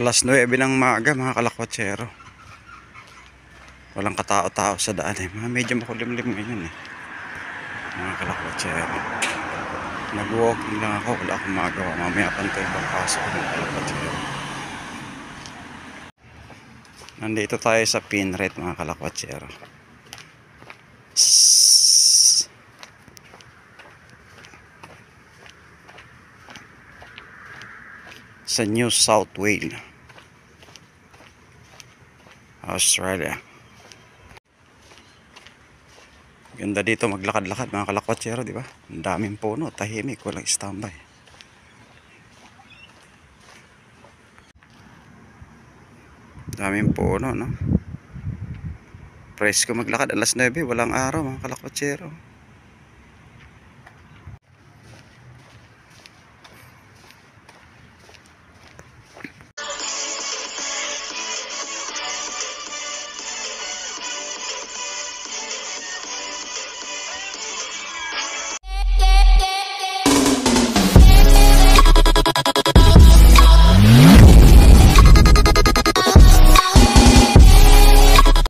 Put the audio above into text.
Alas 9 ng maaga mga kalakwatsero. Walang katao-tao sa daan eh. Medyo makulimlim ngayon eh. Mga kalakwatsero. Nag-walking lang ako. Wala akong magawa. Mamaya pantay pagpasok ng kalakwatsero. Nandito tayo sa Pinret mga kalakwatsero. Sa New South Wales, Australia. Ganda dito maglakad-lakad mga kalakwatsero, di ba? Ang daming puno, tahimik, walang standby. Daming puno, no? Presko maglakad alas 9, walang araw mga kalakwatsero.